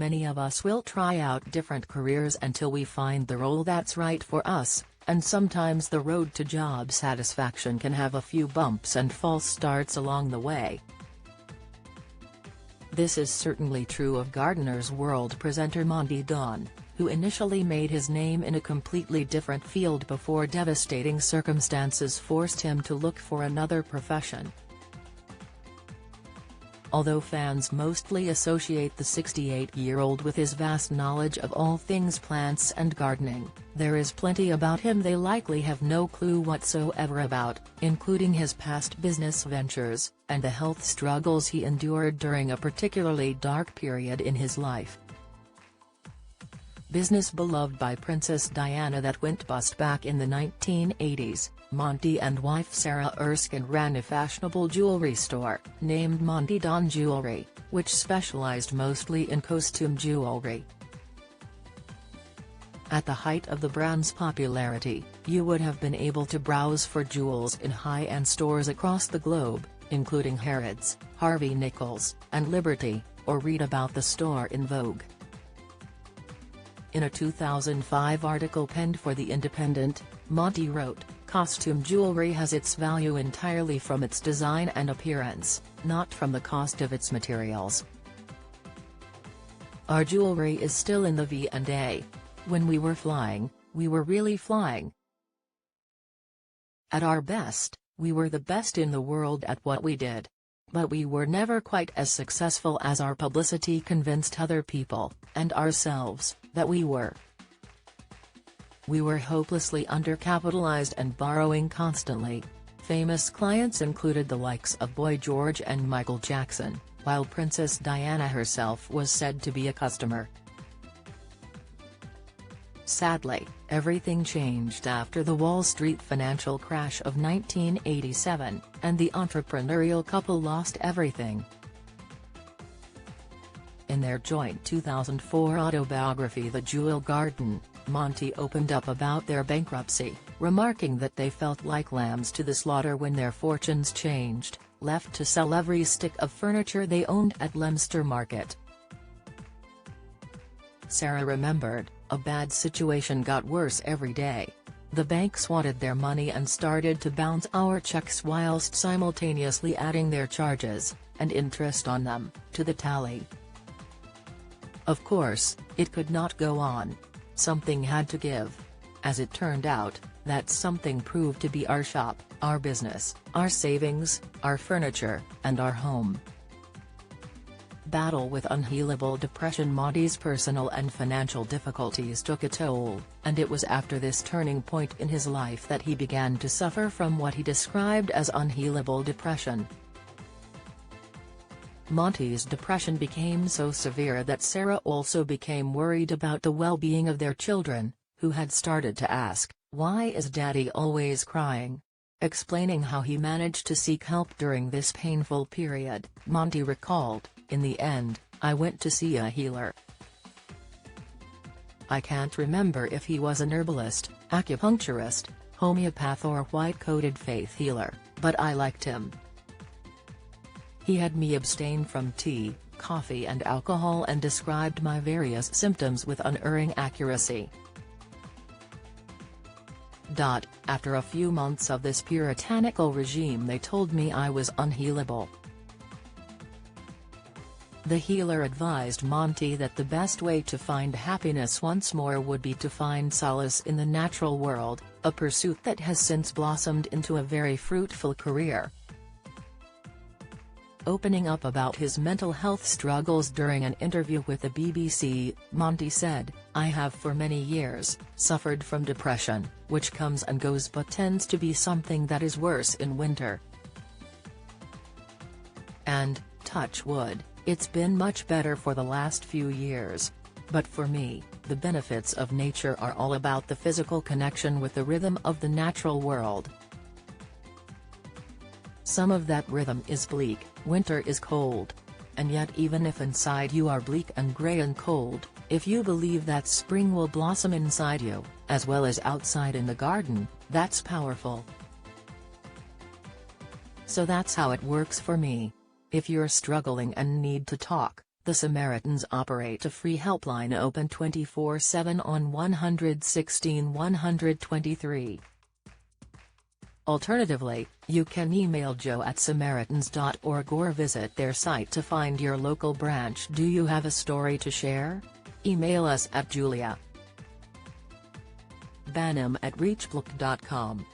Many of us will try out different careers until we find the role that's right for us, and sometimes the road to job satisfaction can have a few bumps and false starts along the way. This is certainly true of Gardener's World presenter Monty Don, who initially made his name in a completely different field before devastating circumstances forced him to look for another profession. Although fans mostly associate the 68-year-old with his vast knowledge of all things plants and gardening, there is plenty about him they likely have no clue whatsoever about, including his past business ventures, and the health struggles he endured during a particularly dark period in his life. Business beloved by Princess Diana that went bust back in the 1980s, Monty and wife Sarah Erskine ran a fashionable jewelry store, named Monty Don Jewelry, which specialized mostly in costume jewelry. At the height of the brand's popularity, you would have been able to browse for jewels in high-end stores across the globe, including Harrods, Harvey Nichols, and Liberty, or read about the store in Vogue. In a 2005 article penned for The Independent, Monty wrote, "Costume jewelry has its value entirely from its design and appearance, not from the cost of its materials. Our jewelry is still in the V&A. When we were flying, we were really flying. At our best, we were the best in the world at what we did. But we were never quite as successful as our publicity convinced other people, and ourselves, that we were. We were hopelessly undercapitalized and borrowing constantly. Famous clients included the likes of Boy George and Michael Jackson, while Princess Diana herself was said to be a customer." Sadly, everything changed after the Wall Street financial crash of 1987, and the entrepreneurial couple lost everything. In their joint 2004 autobiography The Jewel Garden, Monty opened up about their bankruptcy, remarking that they felt like lambs to the slaughter when their fortunes changed, left to sell every stick of furniture they owned at Leominster Market. Sarah remembered, "A bad situation got worse every day. The banks wanted their money and started to bounce our checks whilst simultaneously adding their charges, and interest on them, to the tally. Of course, it could not go on. Something had to give. As it turned out, that something proved to be our shop, our business, our savings, our furniture, and our home." Battle with unhealable depression. Monty's personal and financial difficulties took a toll, and it was after this turning point in his life that he began to suffer from what he described as unhealable depression. Monty's depression became so severe that Sarah also became worried about the well-being of their children, who had started to ask, "Why is Daddy always crying?" Explaining how he managed to seek help during this painful period, Monty recalled, "In the end, I went to see a healer. I can't remember if he was an herbalist, acupuncturist, homeopath or white-coated faith healer, but I liked him. He had me abstain from tea, coffee and alcohol and described my various symptoms with unerring accuracy." After a few months of this puritanical regime they told me I was unhealable. The healer advised Monty that the best way to find happiness once more would be to find solace in the natural world, a pursuit that has since blossomed into a very fruitful career. Opening up about his mental health struggles during an interview with the BBC, Monty said, "I have for many years suffered from depression, which comes and goes but tends to be something that is worse in winter. And, touch wood, it's been much better for the last few years. But for me, the benefits of nature are all about the physical connection with the rhythm of the natural world. Some of that rhythm is bleak, winter is cold. And yet even if inside you are bleak and grey and cold, if you believe that spring will blossom inside you, as well as outside in the garden, that's powerful. So that's how it works for me. If you're struggling and need to talk, The Samaritans operate a free helpline open 24/7 on 116 123. Alternatively, you can email joe@samaritans.org or visit their site to find your local branch. Do you have a story to share? Email us at julia.banham@reachblock.com.